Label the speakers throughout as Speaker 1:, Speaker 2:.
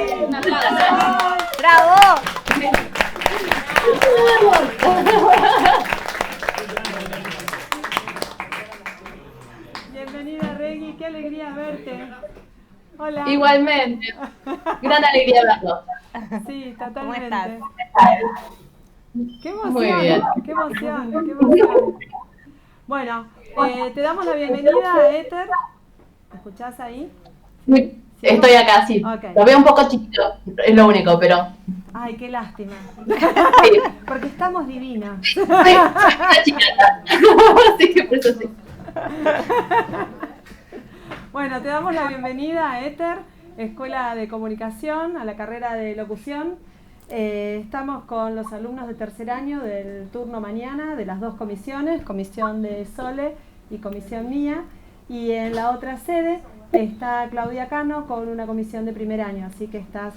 Speaker 1: Un aplauso.
Speaker 2: ¡Bravo!
Speaker 3: Bienvenida, Regui, qué alegría verte. Hola.
Speaker 1: Igualmente. Gran alegría verlos.
Speaker 3: Sí,
Speaker 2: ¿Cómo
Speaker 3: totalmente.
Speaker 2: estás?
Speaker 3: Qué emoción,
Speaker 1: Muy bien.
Speaker 3: qué emoción, qué emoción. Bueno, te damos la bienvenida a Éter. ¿Me escuchás ahí?
Speaker 1: Sí, estoy acá, sí.
Speaker 3: Ok.
Speaker 1: Lo veo un poco chiquito, es lo único, pero...
Speaker 3: Ay, qué lástima.
Speaker 1: Sí,
Speaker 3: Porque estamos divinas.
Speaker 1: soy una chiquita. Así que por eso sí.
Speaker 3: Bueno, te damos la bienvenida a Éter, Escuela de Comunicación, a la carrera de locución. Estamos con los alumnos de tercer año del turno mañana de las dos comisiones, comisión de Sole y comisión mía. Y en la otra sede está Claudia Cano con una comisión de primer año, así que estás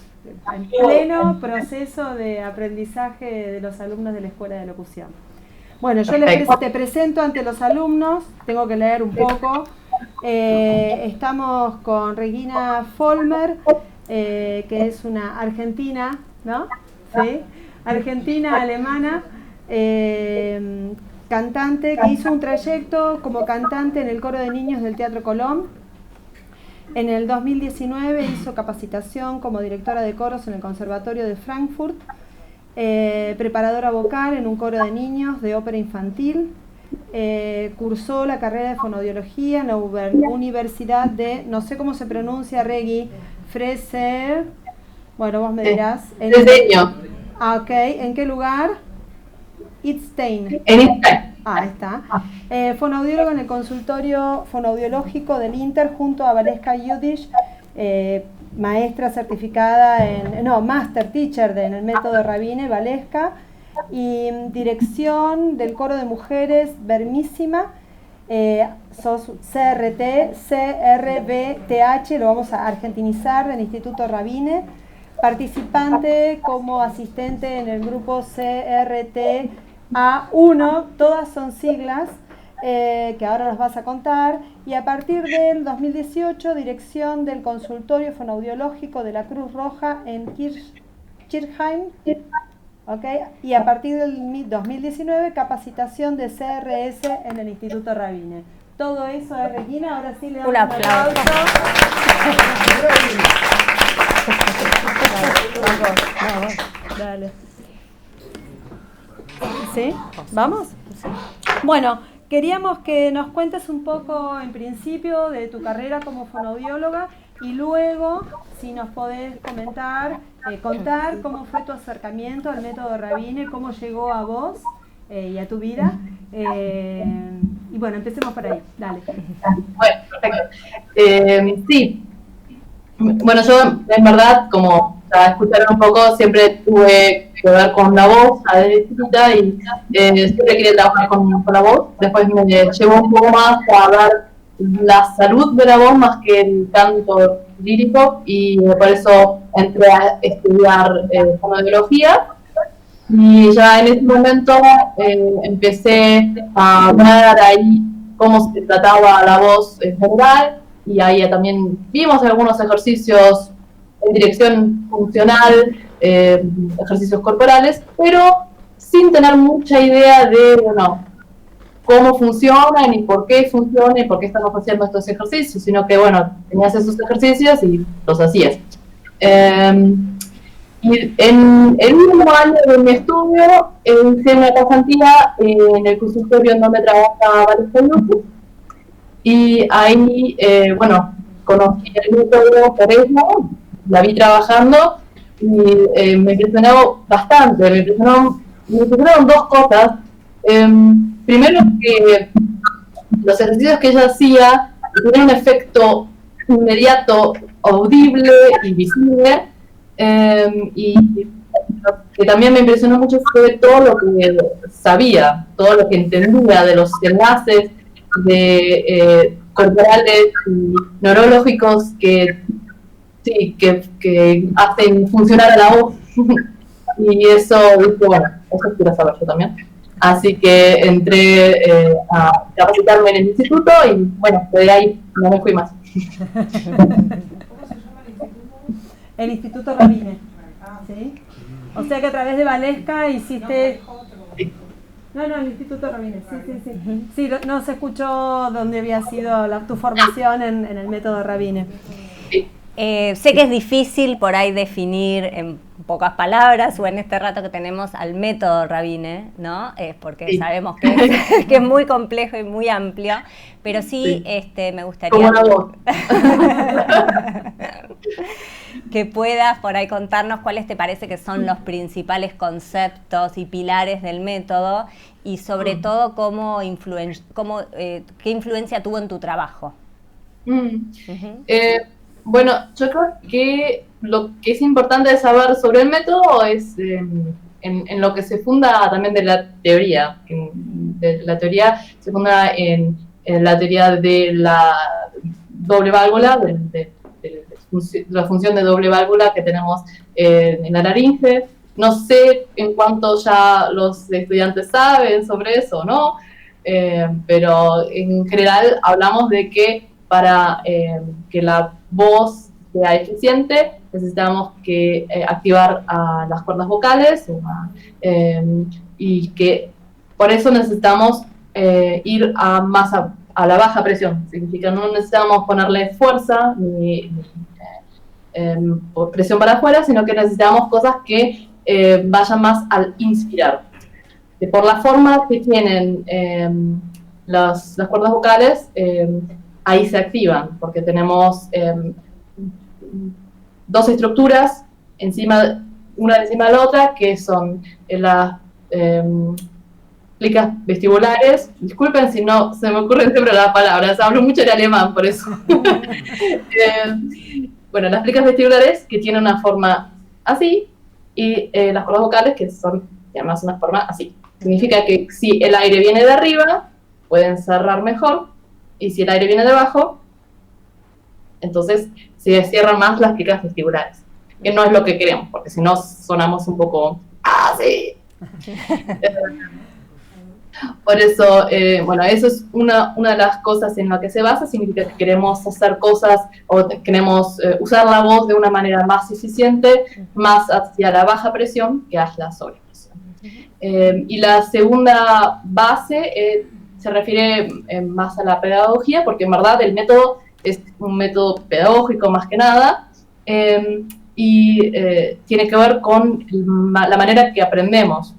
Speaker 3: en pleno proceso de aprendizaje de los alumnos de la Escuela de Locución. Bueno, yo te presento ante los alumnos, tengo que leer un poco. Estamos con Regina Folmer, que es una argentina, ¿no? ¿Sí? Argentina-alemana, cantante que hizo un trayecto como cantante en el coro de niños del Teatro Colón. En el 2019 hizo capacitación como directora de coros en el Conservatorio de Frankfurt, preparadora vocal en un coro de niños de ópera infantil. Cursó la carrera de fonaudiología en la Universidad de, no sé cómo se pronuncia, Regui, Freser, bueno, vos me dirás.
Speaker 1: Diseño.
Speaker 3: Ok, ¿en qué lugar? Idstein.
Speaker 1: En Instagram.
Speaker 3: Ahí está. Fonaudiólogo en el consultorio fonaudiológico del Inter junto a Valeska Yudish, maestra certificada Master Teacher en el método Rabine, Valeska, y dirección del coro de mujeres Vermísima, sos CRBTH, lo vamos a argentinizar, del Instituto Rabine, participante como asistente en el grupo CRTA1, todas son siglas, que ahora nos vas a contar, y a partir del 2018, dirección del consultorio fonaudiológico de la Cruz Roja en Kirchheim, okay, y a partir del 2019, capacitación de CRS en el Instituto Rabine. Todo eso es Regina, ahora sí le damos un aplauso. Dale. ¿Sí? ¿Vamos? Bueno, queríamos que nos cuentes un poco en principio de tu carrera como fonoaudióloga y luego, si nos podés contar cómo fue tu acercamiento al método Rabine, cómo llegó a vos y a tu vida. Y bueno, empecemos por ahí. Dale.
Speaker 1: Bueno, perfecto. Sí. Bueno, yo en verdad, como ya escucharon un poco, siempre tuve que ver con la voz desde chiquita y siempre quería trabajar con la voz. Después me llevó un poco más a ver la salud de la voz más que el canto lírico y por eso entré a estudiar fonoaudiología. Y ya en ese momento empecé a ver ahí cómo se trataba la voz en general y ahí también vimos algunos ejercicios en dirección funcional, ejercicios corporales, pero sin tener mucha idea de, bueno, cómo funcionan y por qué funcionan y por qué estamos haciendo estos ejercicios, sino que, bueno, tenías esos ejercicios y los hacías. Y en el último año de mi estudio hice una pasantía en el consultorio en donde trabaja Valeska Yudish y ahí, bueno, conocí el método por eso, la vi trabajando y me impresionó bastante, me impresionaron dos cosas. Primero que los ejercicios que ella hacía tenían un efecto inmediato, audible y visible. Y lo que también me impresionó mucho fue todo lo que sabía, todo lo que entendía de los enlaces corporales y neurológicos que hacen funcionar a la voz. Y eso, bueno, eso quiero saber yo también. Así que entré a capacitarme en el instituto y bueno, de ahí no me fui más.
Speaker 3: El Instituto Rabine, ¿sí? O sea que a través de Valesca hiciste... No, el Instituto Rabine, sí. Sí, no se escuchó dónde había sido tu formación en el método Rabine.
Speaker 2: Sé que es difícil por ahí definir en pocas palabras o en este rato que tenemos al método Rabine, ¿no? Porque sabemos que es muy complejo y muy amplio, pero sí. Me gustaría
Speaker 1: como la voz.
Speaker 2: que puedas por ahí contarnos cuáles te parece que son los principales conceptos y pilares del método y sobre todo qué influencia tuvo en tu trabajo.
Speaker 1: Bueno, yo creo que lo que es importante de saber sobre el método es en lo que se funda también de la teoría. De la teoría se funda en la teoría de la doble válvula, de la función de doble válvula que tenemos en la laringe. No sé en cuánto ya los estudiantes saben sobre eso, ¿no? Pero en general hablamos de que para que la voz sea eficiente necesitamos activar a las cuerdas vocales y que por eso necesitamos ir más a la baja presión. Significa no necesitamos ponerle fuerza ni presión para afuera, sino que necesitamos cosas que vayan más al inspirar. Por la forma que tienen las cuerdas vocales, ahí se activan, porque tenemos dos estructuras una encima de la otra, que son las plicas vestibulares. Disculpen si no se me ocurren siempre las palabras, hablo mucho de alemán, por eso. Bueno, las plicas vestibulares, que tienen una forma así, y las cuerdas vocales, que tienen más una forma así. Significa que si el aire viene de arriba, pueden cerrar mejor, y si el aire viene de abajo, entonces se cierran más las plicas vestibulares, que no es lo que queremos, porque si no sonamos un poco así. Por eso, bueno, eso es una de las cosas en la que se basa. Significa que queremos hacer cosas o queremos usar la voz de una manera más eficiente, más hacia la baja presión que hacia la sobrepresión. Y la segunda base se refiere más a la pedagogía, porque en verdad el método es un método pedagógico más que nada, y tiene que ver con la manera que aprendemos,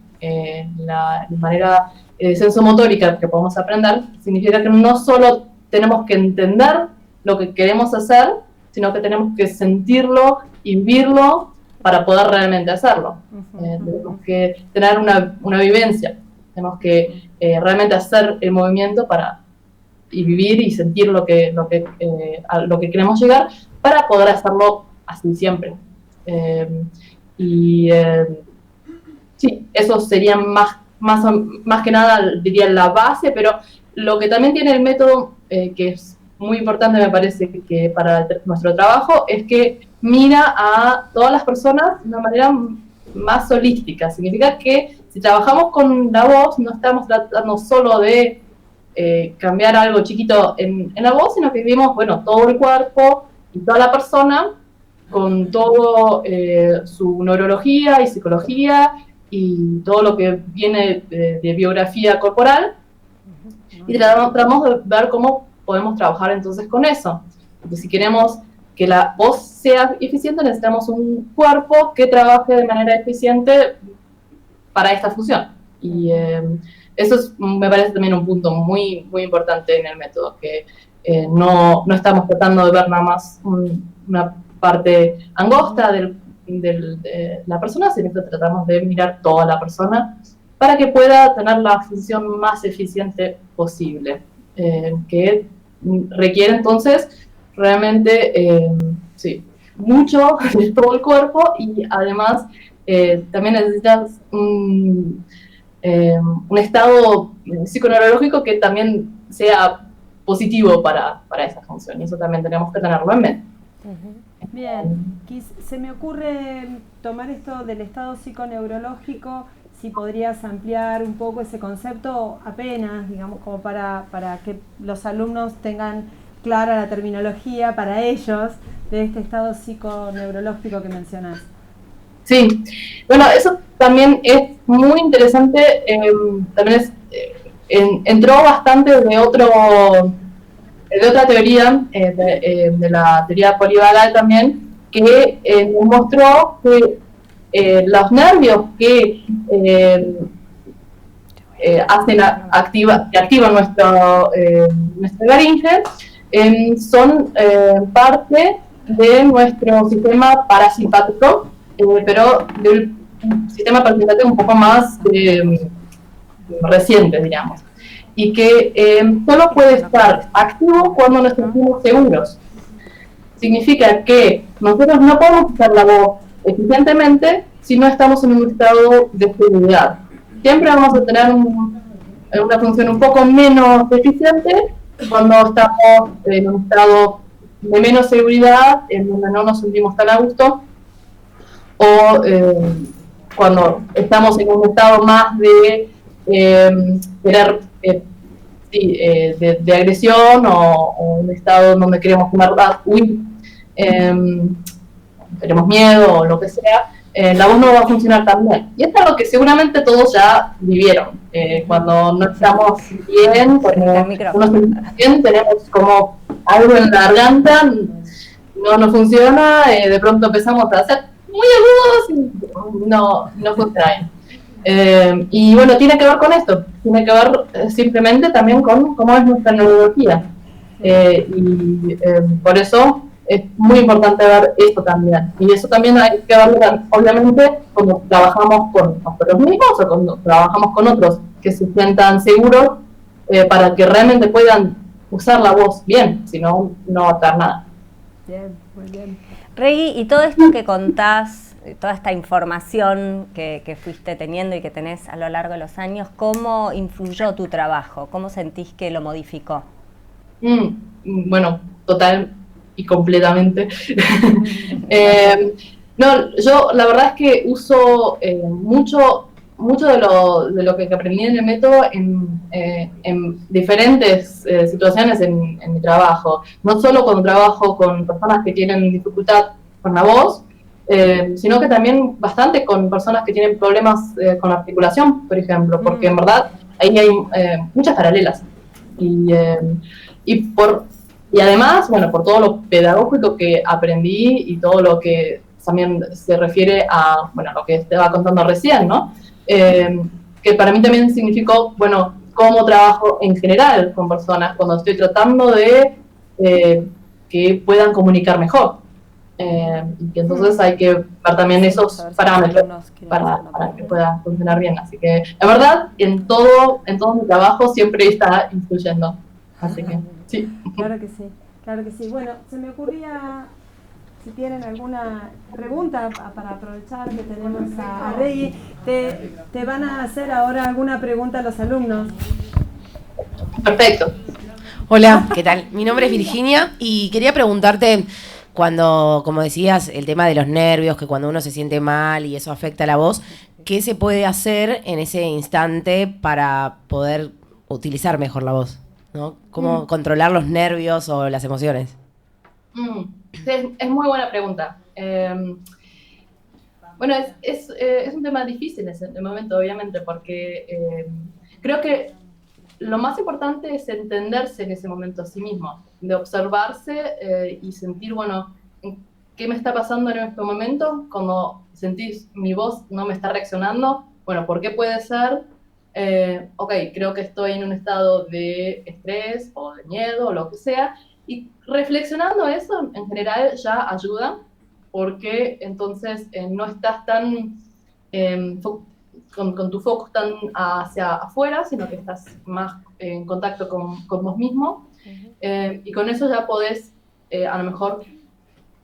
Speaker 1: la manera sensomotórica que podemos aprender. Significa que no solo tenemos que entender lo que queremos hacer, sino que tenemos que sentirlo y vivirlo para poder realmente hacerlo. Tenemos que tener una vivencia, tenemos que realmente hacer el movimiento y vivir y sentir a lo que queremos llegar para poder hacerlo así siempre. Sí, eso sería más que nada, diría, la base, pero lo que también tiene el método, que es muy importante, me parece, que para nuestro trabajo, es que mira a todas las personas de una manera más holística. Significa que si trabajamos con la voz, no estamos tratando solo de cambiar algo chiquito en la voz, sino que vivimos, bueno, todo el cuerpo y toda la persona con todo su neurología y psicología y todo lo que viene de biografía corporal, y tratamos de ver cómo podemos trabajar entonces con eso. Porque si queremos que la voz sea eficiente, necesitamos un cuerpo que trabaje de manera eficiente para esta función. Y eso me parece también un punto muy, muy importante en el método, que no estamos tratando de ver nada más una parte angosta de la persona, sino que tratamos de mirar toda la persona para que pueda tener la función más eficiente posible, que requiere entonces realmente mucho de todo el cuerpo, y además también necesitas un estado psiconeurológico que también sea positivo para esa función, y eso también tenemos que tenerlo en mente.
Speaker 3: Bien, se me ocurre tomar esto del estado psiconeurológico, si podrías ampliar un poco ese concepto apenas, digamos, como para que los alumnos tengan clara la terminología para ellos, de este estado psiconeurológico que mencionás.
Speaker 1: Sí, bueno, eso también es muy interesante, también entró bastante de otra teoría, de la teoría polivagal también, que mostró que los nervios que que activan nuestro laringe son parte de nuestro sistema parasimpático, pero de un sistema parasimpático un poco más reciente, digamos, y que solo puede estar activo cuando nos sentimos seguros. Significa que nosotros no podemos usar la voz eficientemente si no estamos en un estado de seguridad. Siempre vamos a tener una función un poco menos eficiente cuando estamos en un estado de menos seguridad, en donde no nos sentimos tan a gusto, o cuando estamos en un estado más de querer de agresión, o un estado donde queremos huir, tenemos miedo o lo que sea, la voz no va a funcionar tan bien. Y esto es lo que seguramente todos ya vivieron. Cuando no estamos bien, bien, tenemos como algo en la garganta, no funciona, de pronto empezamos a hacer muy agudos y no funciona bien. Y bueno, tiene que ver con esto, tiene que ver simplemente también con cómo es nuestra neurología. Por eso es muy importante ver esto también. Y eso también hay que verlo, obviamente, cuando trabajamos con nosotros mismos o cuando trabajamos con otros que se sientan seguros, para que realmente puedan usar la voz bien, si no, no va a estar nada.
Speaker 3: Bien, muy bien.
Speaker 2: Regi, y todo esto que contás, toda esta información que fuiste teniendo y que tenés a lo largo de los años, ¿cómo influyó tu trabajo? ¿Cómo sentís que lo modificó?
Speaker 1: Bueno, total y completamente. No, yo la verdad es que uso mucho de lo que aprendí en el método en diferentes situaciones en mi trabajo. No solo cuando trabajo con personas que tienen dificultad con la voz, sino que también bastante con personas que tienen problemas con la articulación, por ejemplo, porque en verdad ahí hay muchas paralelas. Y además, bueno, por todo lo pedagógico que aprendí y todo lo que también se refiere a, bueno, lo que estaba contando recién, ¿no? Que para mí también significó, bueno, cómo trabajo en general con personas cuando estoy tratando de que puedan comunicar mejor. Y que entonces hay que ver también esos parámetros para que pueda funcionar bien. Así que, la verdad, en todo mi trabajo siempre está influyendo. Así que, sí.
Speaker 3: Claro que sí, claro que sí. Bueno, se me ocurría, si tienen alguna pregunta para aprovechar que tenemos a Regi, te van a hacer ahora alguna pregunta a los alumnos.
Speaker 1: Perfecto.
Speaker 4: Hola, ¿qué tal? Mi nombre es Virginia y quería preguntarte, cuando, como decías, el tema de los nervios, que cuando uno se siente mal y eso afecta a la voz, ¿qué se puede hacer en ese instante para poder utilizar mejor la voz? ¿No? ¿Cómo controlar los nervios o las emociones?
Speaker 1: Es muy buena pregunta. Bueno, es un tema difícil en ese momento, obviamente, porque creo que lo más importante es entenderse en ese momento a sí mismo, de observarse y sentir, bueno, ¿qué me está pasando en este momento? Cuando sentís mi voz no me está reaccionando, bueno, ¿por qué puede ser? Ok, creo que estoy en un estado de estrés o de miedo o lo que sea, y reflexionando eso en general ya ayuda, porque entonces no estás tan con tu foco tan hacia afuera, sino que estás más en contacto con vos mismo, y con eso ya podés a lo mejor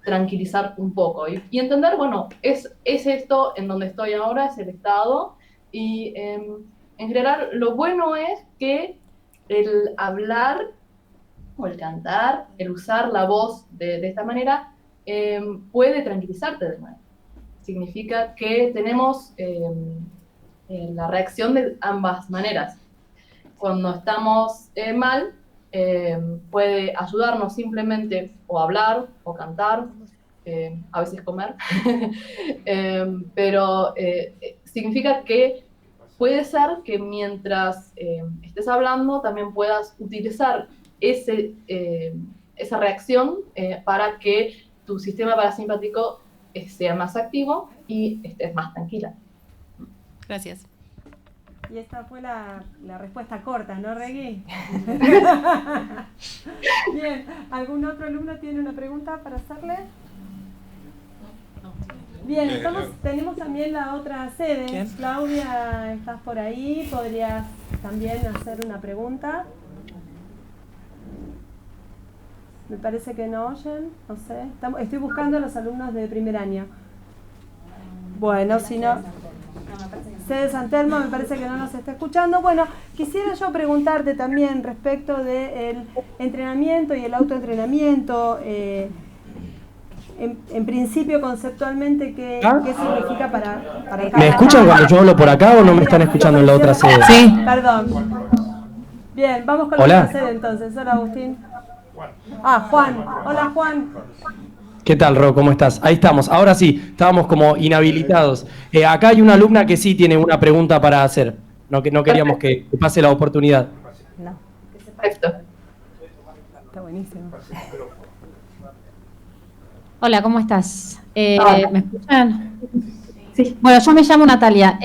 Speaker 1: tranquilizar un poco y entender, bueno, es esto en donde estoy ahora, es el estado, y en general, lo bueno es que el hablar o el cantar, el usar la voz de esta manera, puede tranquilizarte de nuevo. Significa que tenemos la reacción de ambas maneras. Cuando estamos mal, puede ayudarnos simplemente o hablar o cantar, a veces comer, pero significa que puede ser que mientras estés hablando también puedas utilizar esa reacción para que tu sistema parasimpático sea más activo y estés más tranquila.
Speaker 4: Gracias.
Speaker 3: Y esta fue la respuesta corta, ¿no, Regui? Bien, ¿algún otro alumno tiene una pregunta para hacerle? Bien, tenemos también la otra sede.
Speaker 5: ¿Quién?
Speaker 3: Claudia, ¿estás por ahí? ¿Podrías también hacer una pregunta? Me parece que no oyen, no sé. Estoy buscando a los alumnos de primer año. Bueno, si no... Sede San Telmo, me parece que no nos está escuchando. Bueno, quisiera yo preguntarte también respecto del entrenamiento y el autoentrenamiento. En principio, conceptualmente, ¿qué significa para cada...
Speaker 5: ¿Me escuchan cuando yo hablo por acá o no me están escuchando en la otra sede?
Speaker 3: Sí. Perdón. Bien, vamos con
Speaker 5: Hola.
Speaker 3: la otra sede entonces. Hola, Agustín. Juan. Hola, Juan.
Speaker 5: ¿Qué tal, Ro? ¿Cómo estás? Ahí estamos. Ahora sí, estábamos como inhabilitados. Acá hay una alumna que sí tiene una pregunta para hacer. No queríamos que pase la oportunidad.
Speaker 2: No.
Speaker 1: Perfecto.
Speaker 3: Está buenísimo.
Speaker 6: Hola, ¿cómo estás?
Speaker 1: Hola.
Speaker 6: ¿Me escuchan?
Speaker 1: Sí.
Speaker 6: Bueno, yo me llamo Natalia.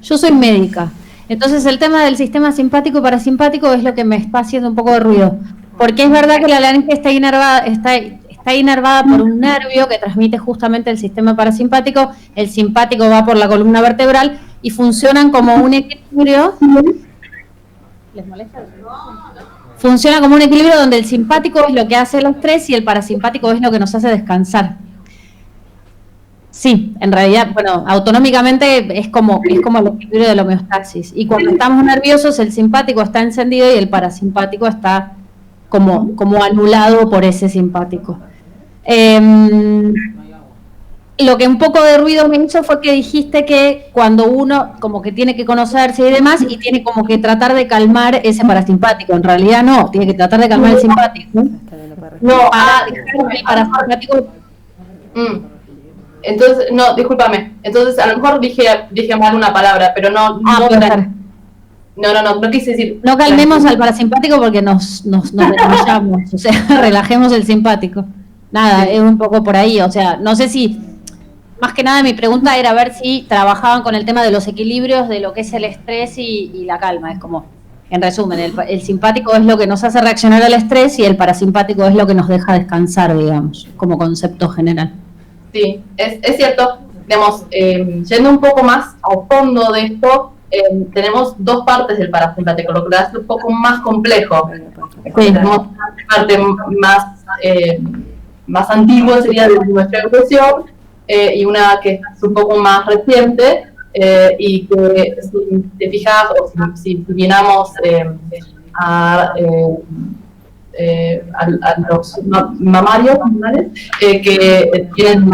Speaker 6: Yo soy médica. Entonces el tema del sistema simpático y parasimpático es lo que me está haciendo un poco de ruido. Porque es verdad que la laringe está inervada por un nervio que transmite justamente el sistema parasimpático. El simpático va por la columna vertebral y funcionan como un equilibrio. ¿Les molesta? Funciona como un equilibrio donde el simpático es lo que hace el estrés y el parasimpático es lo que nos hace descansar. Sí, en realidad, bueno, autonómicamente es como el equilibrio de la homeostasis. Y cuando estamos nerviosos, el simpático está encendido y el parasimpático está como anulado por ese simpático. Lo que un poco de ruido me hizo fue que dijiste que cuando uno como que tiene que conocerse y demás y tiene como que tratar de calmar ese parasimpático. En realidad no, tiene que tratar de calmar el simpático.
Speaker 1: No,
Speaker 6: Dejar el parasimpático.
Speaker 1: Entonces, no, discúlpame. Entonces, a lo mejor dije mal una palabra, pero no quise decir.
Speaker 6: No calmemos al parasimpático porque nos desmayamos, o sea, relajemos el simpático. Nada,
Speaker 1: Sí.
Speaker 6: es un poco por ahí, o sea, no sé si, más que nada mi pregunta era ver si trabajaban con el tema de los equilibrios de lo que es el estrés y la calma, es como, en resumen, el simpático es lo que nos hace reaccionar al estrés y el parasimpático es lo que nos deja descansar, digamos, como concepto general.
Speaker 1: Sí, es cierto. Digamos, yendo un poco más al fondo de esto, tenemos dos partes del parasimpático, lo que lo hace un poco más complejo. Tenemos una parte más antigua, sería de nuestra evolución, y una que es un poco más reciente, y que si te fijas, o si miramos a los mamarios que tienen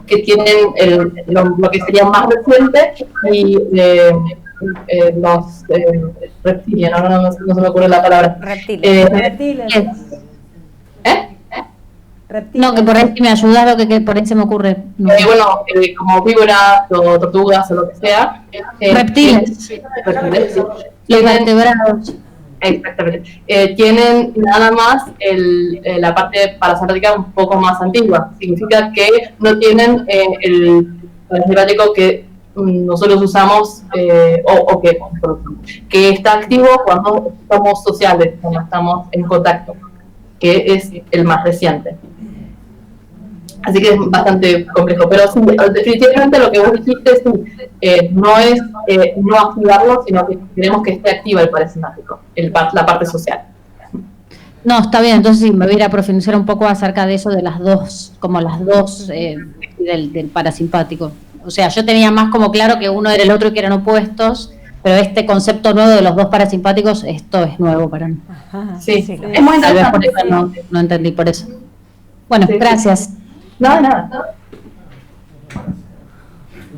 Speaker 1: que tienen lo que sería más reciente y los reptiles, no se me ocurre la palabra.
Speaker 2: Reptiles.
Speaker 3: Reptiles. Reptiles.
Speaker 6: No, que por ahí si me ayudas lo que por ahí se me ocurre. No.
Speaker 1: Como víboras o tortugas o lo que sea.
Speaker 6: Reptiles.
Speaker 1: Reptiles, sí.
Speaker 6: Los vertebrados.
Speaker 1: Exactamente. Tienen nada más la parte parasimpática un poco más antigua. Significa que no tienen el parasimpático que nosotros usamos que está activo cuando estamos sociales, cuando estamos en contacto, que es el más reciente. Así que es bastante complejo, pero sí, definitivamente lo que vos dijiste no es no activarlo, sino que queremos que esté activa el parasimpático, la parte social.
Speaker 6: No, está bien, entonces sí, me voy a ir a profundizar un poco acerca de eso de las dos del parasimpático. O sea, yo tenía más como claro que uno era el otro y que eran opuestos, pero este concepto nuevo de los dos parasimpáticos, esto es nuevo para mí.
Speaker 1: Sí,
Speaker 2: sí,
Speaker 1: es muy
Speaker 6: Tal vez
Speaker 1: interesante.
Speaker 6: por eso no entendí por eso. Bueno,
Speaker 1: Sí.
Speaker 6: gracias.
Speaker 1: Nada.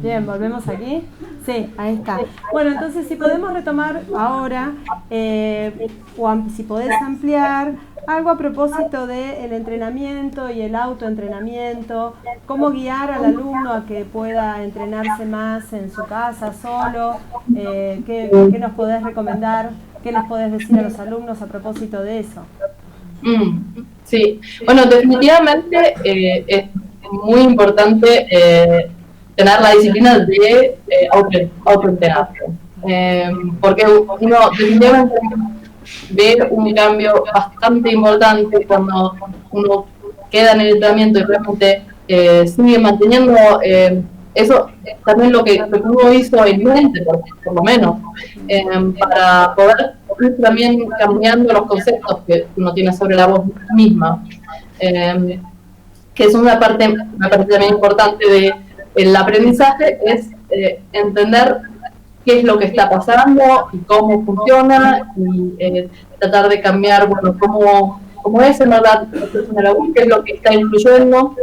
Speaker 3: Bien, volvemos aquí. Sí, ahí está. Bueno, entonces si podemos retomar ahora, si podés ampliar algo a propósito del entrenamiento y el autoentrenamiento, cómo guiar al alumno a que pueda entrenarse más en su casa, solo, qué nos podés recomendar, qué les podés decir a los alumnos a propósito de eso.
Speaker 1: Sí, bueno, definitivamente es muy importante tener la disciplina de autoentrenarse, porque uno definitivamente ve un cambio bastante importante cuando uno queda en el entrenamiento y realmente sigue manteniendo eso, también lo que uno hizo en mente, por lo menos, para poder ir también cambiando los conceptos que uno tiene sobre la voz misma, que es una parte también importante del aprendizaje, es entender qué es lo que está pasando y cómo funciona, y tratar de cambiar, bueno, cómo es en verdad qué es lo que está influyendo,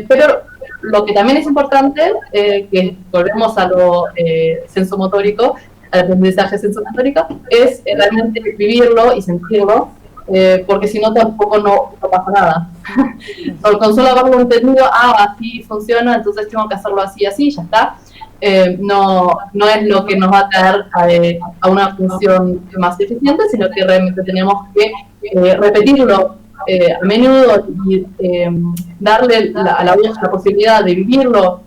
Speaker 1: pero lo que también es importante, que volvemos a lo sensomotórico, al aprendizaje sensomotórico, es realmente vivirlo y sentirlo, porque si no tampoco no pasa nada. Con solo haberlo entendido, así funciona, entonces tengo que hacerlo así, ya está. No es lo que nos va a traer a una función más eficiente, sino que realmente tenemos que repetirlo a menudo y darle a la voz la posibilidad de vivirlo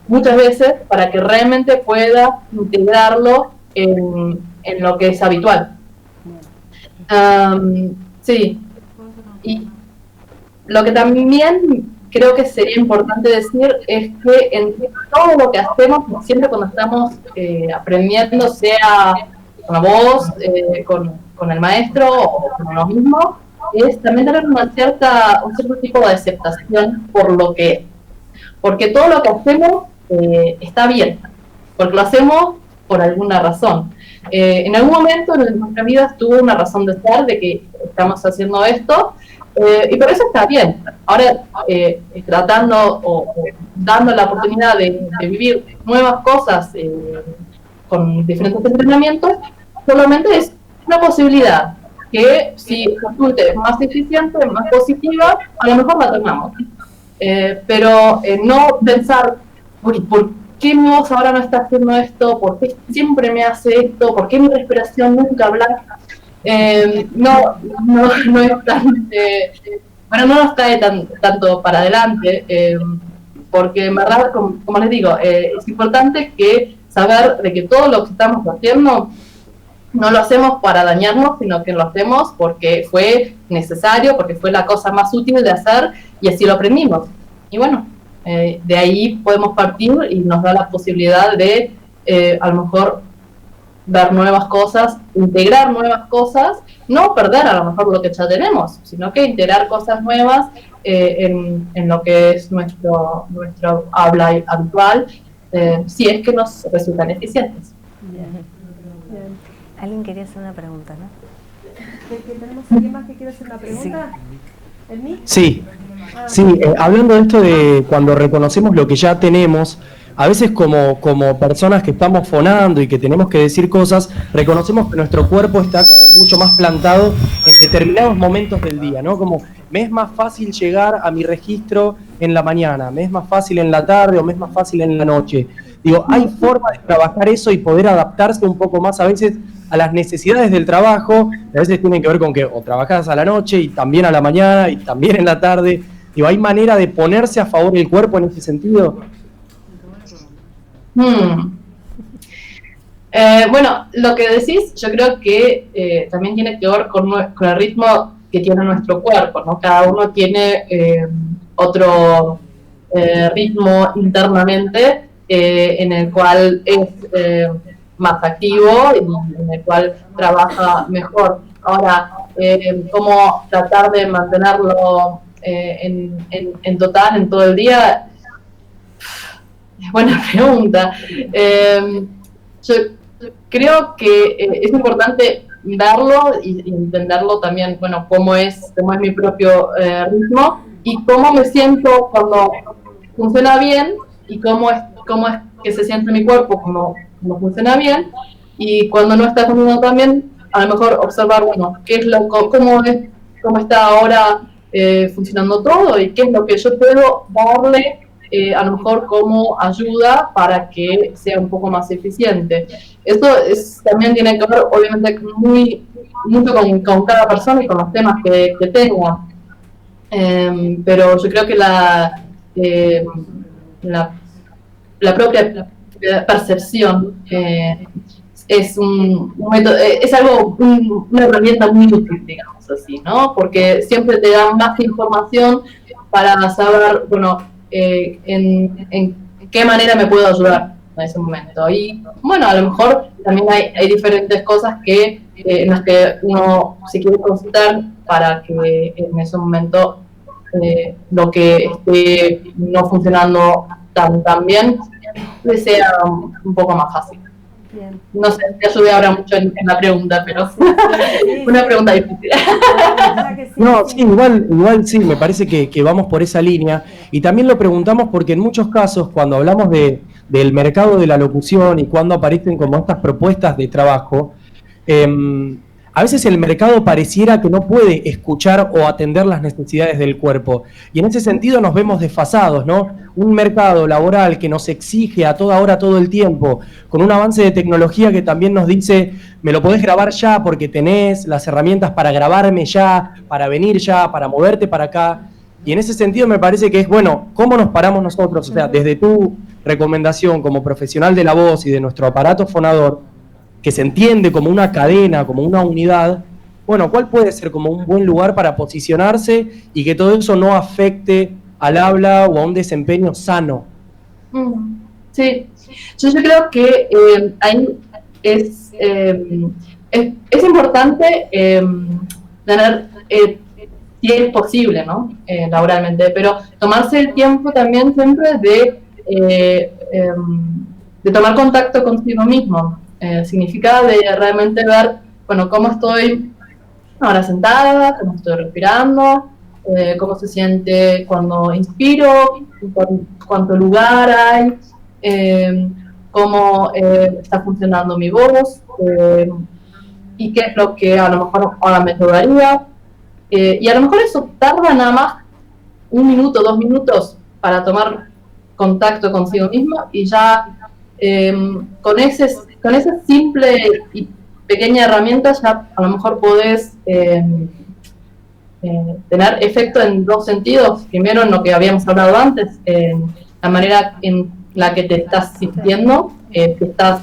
Speaker 1: muchas veces para que realmente pueda integrarlo en lo que es habitual. Sí, y lo que también creo que sería importante decir es que en todo lo que hacemos, siempre cuando estamos aprendiendo, sea con la voz, con el maestro o con uno mismo, es también tener un cierto tipo de aceptación porque todo lo que hacemos está bien, porque lo hacemos por alguna razón. En algún momento en nuestra vida tuvo una razón de ser, de que estamos haciendo esto, y por eso está bien. Ahora, tratando o dando la oportunidad de vivir nuevas cosas con diferentes entrenamientos, solamente es una posibilidad que si resulte más eficiente, más positiva, a lo mejor la tomamos. Pero no pensar, ¿por qué mi voz ahora no está haciendo esto? ¿Por qué siempre me hace esto? ¿Por qué mi respiración nunca habla? No es tan, bueno, no nos cae tanto para adelante, porque en verdad, como les digo, es importante saber de que todo lo que estamos haciendo no lo hacemos para dañarnos, sino que lo hacemos porque fue necesario, porque fue la cosa más útil de hacer y así lo aprendimos. Y bueno, de ahí podemos partir y nos da la posibilidad de a lo mejor ver nuevas cosas, integrar nuevas cosas, no perder a lo mejor lo que ya tenemos, sino que integrar cosas nuevas en lo que es nuestro habla habitual, si es que nos resultan eficientes.
Speaker 3: Bien.
Speaker 2: Alguien quería hacer una pregunta, ¿no?
Speaker 3: ¿Tenemos alguien más que quiere hacer una pregunta? ¿El mí?
Speaker 5: Sí, hablando de esto de cuando reconocemos lo que ya tenemos, a veces como personas que estamos fonando y que tenemos que decir cosas, reconocemos que nuestro cuerpo está como mucho más plantado en determinados momentos del día, ¿no? Como me es más fácil llegar a mi registro en la mañana, me es más fácil en la tarde o me es más fácil en la noche. Digo, ¿hay forma de trabajar eso y poder adaptarse un poco más a veces a las necesidades del trabajo? A veces tienen que ver con que o trabajás a la noche y también a la mañana y también en la tarde. Digo, ¿hay manera de ponerse a favor del cuerpo en ese sentido?
Speaker 1: Bueno, lo que decís, yo creo que también tiene que ver con el ritmo que tiene nuestro cuerpo, ¿no? Cada uno tiene otro ritmo internamente en el cual es más activo y en el cual trabaja mejor. Ahora, ¿cómo tratar de mantenerlo en total, en todo el día? Buena pregunta. Yo creo que es importante verlo y entenderlo también, bueno, cómo es mi propio ritmo y cómo me siento cuando funciona bien y cómo es que se siente mi cuerpo, cómo funciona bien, y cuando no está funcionando tan bien, a lo mejor observar, bueno, cómo está ahora funcionando todo y qué es lo que yo puedo darle a lo mejor como ayuda para que sea un poco más eficiente. Esto también tiene que ver, obviamente, mucho con cada persona y con los temas que tenga. Pero yo creo que la propia percepción es un método, es una herramienta muy útil, digamos así, ¿no? Porque siempre te dan más información para saber, bueno, en qué manera me puedo ayudar en ese momento. Y bueno, a lo mejor también hay diferentes cosas en las que uno se quiere consultar para que en ese momento lo que esté no funcionando tan bien le sea un poco más fácil.
Speaker 3: Bien.
Speaker 1: No sé, te ayudé ahora mucho en la pregunta, pero una pregunta difícil.
Speaker 5: No, sí, igual sí, me parece que vamos por esa línea. Y también lo preguntamos porque en muchos casos, cuando hablamos del mercado de la locución y cuando aparecen como estas propuestas de trabajo, a veces el mercado pareciera que no puede escuchar o atender las necesidades del cuerpo. Y en ese sentido nos vemos desfasados, ¿no? Un mercado laboral que nos exige a toda hora, todo el tiempo, con un avance de tecnología que también nos dice, me lo podés grabar ya porque tenés las herramientas para grabarme ya, para venir ya, para moverte para acá. Y en ese sentido me parece que es, bueno, ¿cómo nos paramos nosotros? O sea, desde tu recomendación como profesional de la voz y de nuestro aparato fonador, que se entiende como una cadena, como una unidad, bueno, ¿cuál puede ser como un buen lugar para posicionarse y que todo eso no afecte al habla o a un desempeño sano?
Speaker 1: Sí, yo creo que ahí es importante tener, si es posible, ¿no? Laboralmente, pero tomarse el tiempo también siempre de tomar contacto consigo mismo. Significa de realmente ver, bueno, cómo estoy ahora sentada, cómo estoy respirando, cómo se siente cuando inspiro, cuánto lugar hay, cómo está funcionando mi voz, y qué es lo que a lo mejor ahora me ayudaría. Y a lo mejor eso tarda nada más 1 minuto, 2 minutos para tomar contacto consigo mismo y ya con esa simple y pequeña herramienta ya a lo mejor podés tener efecto en 2 sentidos. Primero, en lo que habíamos hablado antes, en la manera en la que te estás sintiendo, que estás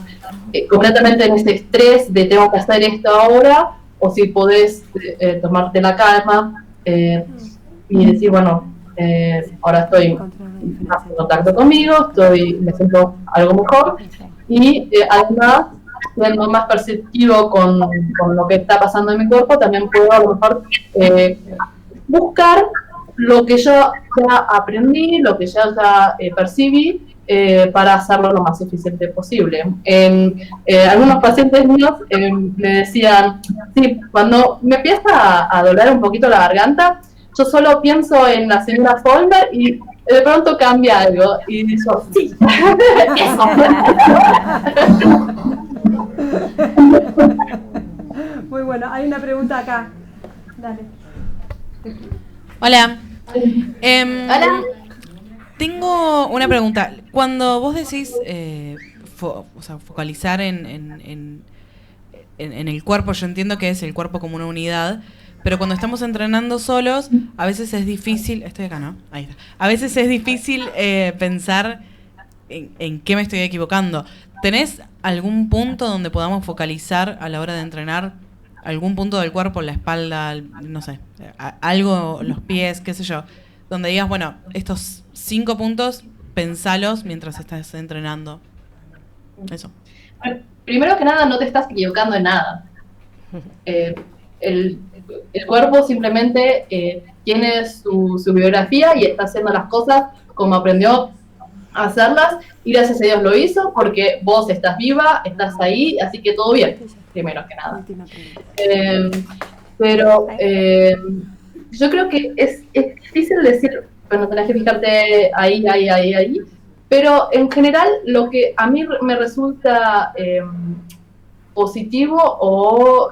Speaker 1: completamente en ese estrés de tengo que hacer esto ahora, o si podés tomarte la calma y decir, bueno, ahora estoy en contacto conmigo, me siento algo mejor, y además, siendo más perceptivo con lo que está pasando en mi cuerpo, también puedo a lo mejor buscar lo que yo ya aprendí, lo que ya percibí, para hacerlo lo más eficiente posible. Algunos pacientes míos me decían, sí, cuando me empieza a doler un poquito la garganta, yo solo pienso en la señora Folmer y de pronto cambia algo. Y yo, sí, eso.
Speaker 3: Muy bueno, hay una pregunta acá. Dale.
Speaker 7: Hola.
Speaker 1: Hola.
Speaker 7: Tengo una pregunta. Cuando vos decís focalizar en el cuerpo, yo entiendo que es el cuerpo como una unidad, pero cuando estamos entrenando solos, a veces es difícil... Estoy acá, ¿no? Ahí está. A veces es difícil pensar en qué me estoy equivocando. ¿Tenés algún punto donde podamos focalizar a la hora de entrenar? ¿Algún punto del cuerpo, la espalda, no sé, algo, los pies, qué sé yo? Donde digas, bueno, estos 5 puntos, pensalos mientras estás entrenando. Eso.
Speaker 1: Primero que nada, no te estás equivocando en nada. El cuerpo simplemente tiene su biografía y está haciendo las cosas como aprendió a hacerlas, y gracias a Dios lo hizo, porque vos estás viva, estás ahí, así que todo bien, primero que nada. Pero yo creo que es difícil decir, bueno, tenés que fijarte ahí, pero en general lo que a mí me resulta positivo o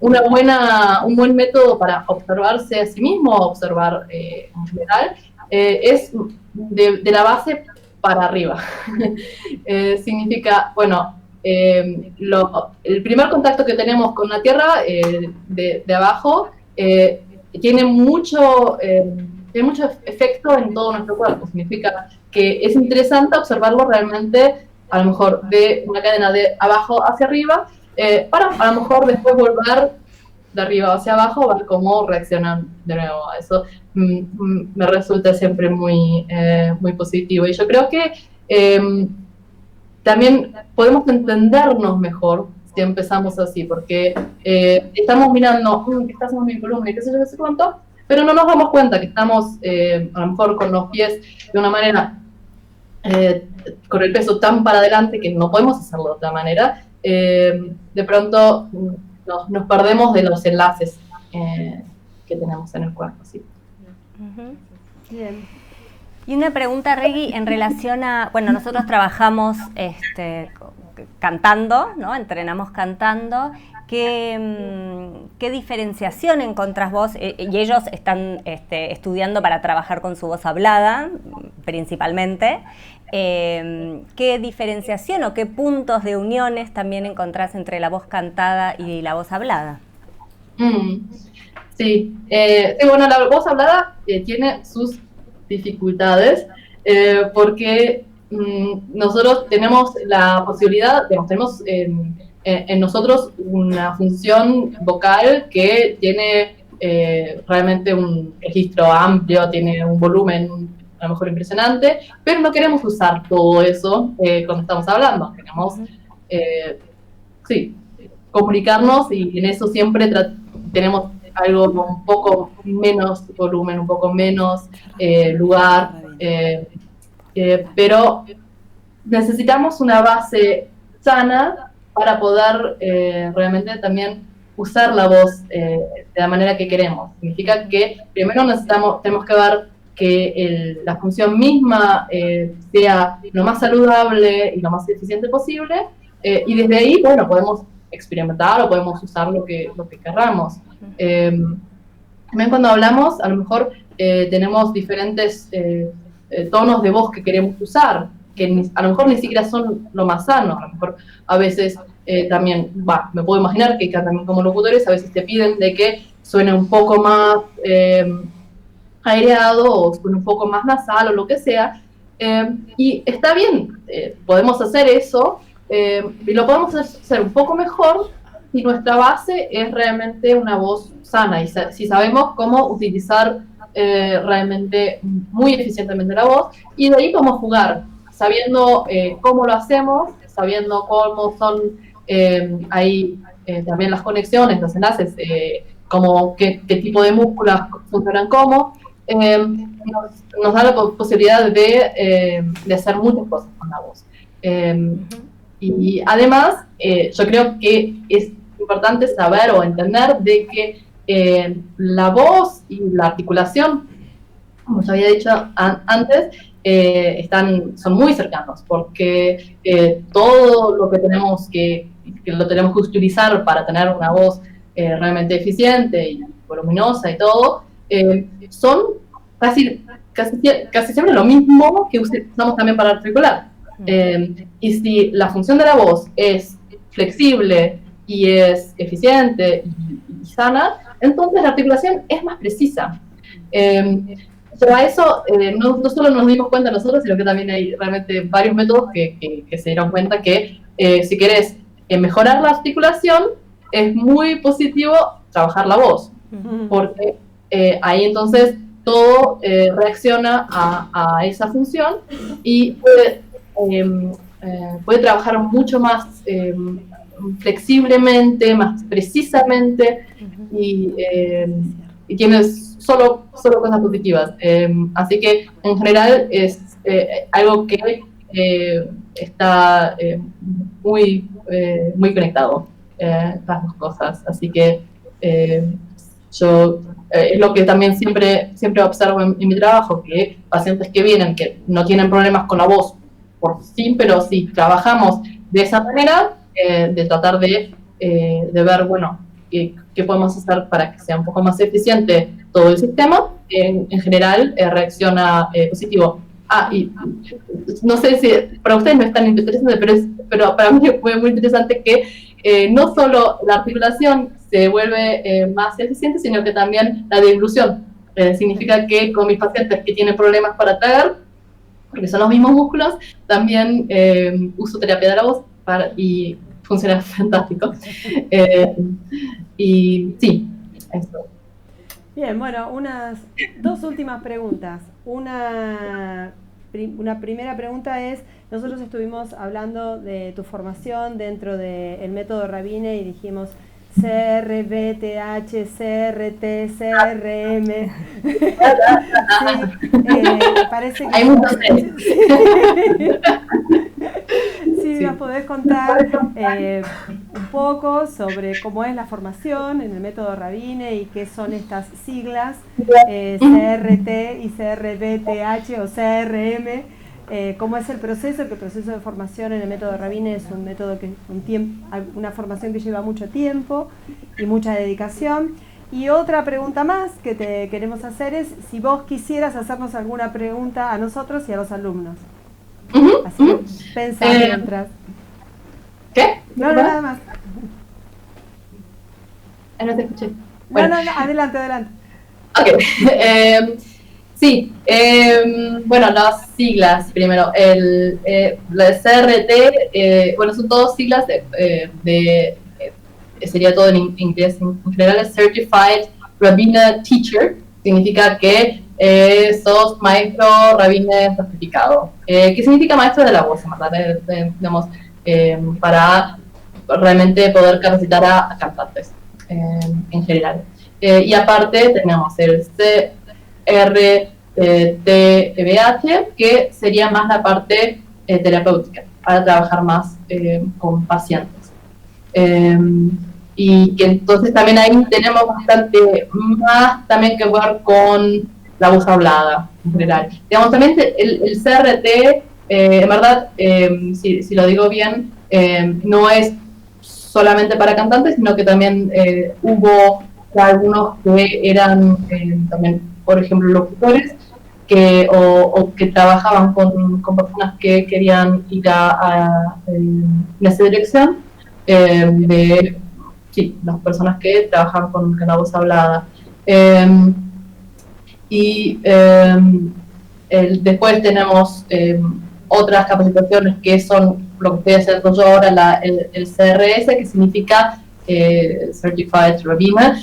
Speaker 1: un buen método para observarse a sí mismo, observar en general, es de la base para arriba. Significa, bueno, el primer contacto que tenemos con la Tierra de abajo tiene mucho efecto en todo nuestro cuerpo. Significa que es interesante observarlo realmente, a lo mejor de una cadena de abajo hacia arriba, para a lo mejor después volver de arriba hacia abajo, ver cómo reaccionan de nuevo. Eso me resulta siempre muy positivo. Y yo creo que también podemos entendernos mejor si empezamos así, porque estamos mirando que está haciendo mi columna y qué sé yo, qué sé cuánto, pero no nos damos cuenta que estamos a lo mejor con los pies de una manera, con el peso tan para adelante que no podemos hacerlo de otra manera. De pronto nos perdemos de los enlaces que tenemos en el cuerpo. ¿Sí?
Speaker 2: Bien. Y una pregunta, Regui, en relación a, bueno, nosotros trabajamos cantando, ¿no? Entrenamos cantando. ¿Qué diferenciación encontrás vos? Y ellos están estudiando para trabajar con su voz hablada, principalmente. ¿Qué diferenciación o qué puntos de uniones también encontrás entre la voz cantada y la voz hablada?
Speaker 1: Sí, bueno, la voz hablada tiene sus dificultades porque nosotros tenemos la posibilidad, tenemos en nosotros una función vocal que tiene realmente un registro amplio, tiene un volumen a lo mejor impresionante, pero no queremos usar todo eso cuando estamos hablando. Queremos comunicarnos, y en eso siempre tenemos algo con un poco menos volumen, un poco menos lugar, pero necesitamos una base sana para poder realmente también usar la voz de la manera que queremos. Significa que primero tenemos que ver que la función misma sea lo más saludable y lo más eficiente posible, y desde ahí, bueno, podemos experimentar o podemos usar lo que querramos. También cuando hablamos, a lo mejor tenemos diferentes tonos de voz que queremos usar, que a lo mejor ni siquiera son lo más sano. A lo mejor a veces también, me puedo imaginar que también como locutores a veces te piden de que suene un poco más aireado o suene un poco más nasal o lo que sea, y está bien, podemos hacer eso, y lo podemos hacer un poco mejor si nuestra base es realmente una voz sana y si sabemos cómo utilizar realmente muy eficientemente la voz, y de ahí cómo jugar, sabiendo cómo lo hacemos, sabiendo cómo son ahí también las conexiones, los enlaces, como qué tipo de músculos funcionan cómo, nos da la posibilidad de hacer muchas cosas con la voz. Y además, yo creo que es importante saber o entender de que la voz y la articulación, como ya había dicho antes, son muy cercanos, porque todo lo que tenemos que lo tenemos que utilizar para tener una voz realmente eficiente y voluminosa y todo, son casi siempre lo mismo que usamos también para articular. Y si la función de la voz es flexible y es eficiente y sana, entonces la articulación es más precisa. Pero a eso no solo nos dimos cuenta nosotros, sino que también hay realmente varios métodos que se dieron cuenta que si querés mejorar la articulación, es muy positivo trabajar la voz, porque ahí entonces todo reacciona a esa función y puede trabajar mucho más flexiblemente, más precisamente, y tienes solo cosas positivas. Así que en general es algo que está muy conectado, las dos cosas. Así que yo es lo que también siempre observo en mi trabajo, que pacientes que vienen, que no tienen problemas con la voz por sí, pero si trabajamos de esa manera, de tratar de ver, bueno, qué podemos hacer para que sea un poco más eficiente todo el sistema, en general reacciona positivo. Y no sé si para ustedes no es tan interesante, pero para mí fue muy interesante que no solo la articulación se vuelve más eficiente, sino que también la deglución. Significa que con mis pacientes que tienen problemas para tragar, porque son los mismos músculos, también uso terapia de la voz y funciona fantástico. Y sí, eso.
Speaker 3: Bien, bueno, dos últimas preguntas. Una primera pregunta es, nosotros estuvimos hablando de tu formación dentro del método Rabine y dijimos CR, BTH, CRT, CRM. Sí, parece que...
Speaker 1: Hay muchos.
Speaker 3: Sí, nos podés contar un poco sobre cómo es la formación en el método Rabine y qué son estas siglas, CRT y CRBTH o CRM, cómo es el proceso, que el proceso de formación en el método Rabine es un método una formación que lleva mucho tiempo y mucha dedicación. Y otra pregunta más que te queremos hacer es si vos quisieras hacernos alguna pregunta a nosotros y a los alumnos. Así que pensá mientras.
Speaker 1: ¿Qué?
Speaker 3: No, nada más.
Speaker 1: No te escuché.
Speaker 3: Bueno. No, adelante.
Speaker 1: Ok. Sí, bueno, las siglas primero. La CRT, bueno, son todas siglas sería todo en inglés. En general es Certified Rabbiner Teacher. Significa que sos maestro rabine certificado. ¿Qué significa maestro de la voz? Digamos, para realmente poder capacitar a cantantes en general. Y aparte tenemos el CRTBH, que sería más la parte terapéutica, para trabajar más con pacientes. Y que entonces también ahí tenemos bastante más también que ver con la voz hablada en general. Digamos, también el CRT, en verdad, si lo digo bien, no es solamente para cantantes, sino que también hubo algunos que eran también, por ejemplo, locutores, o que trabajaban con personas que querían ir en esa dirección, sí, las personas que trabajan con la voz hablada. Después tenemos otras capacitaciones que son lo que estoy haciendo yo ahora, el CRS, que significa Certified Rabbiner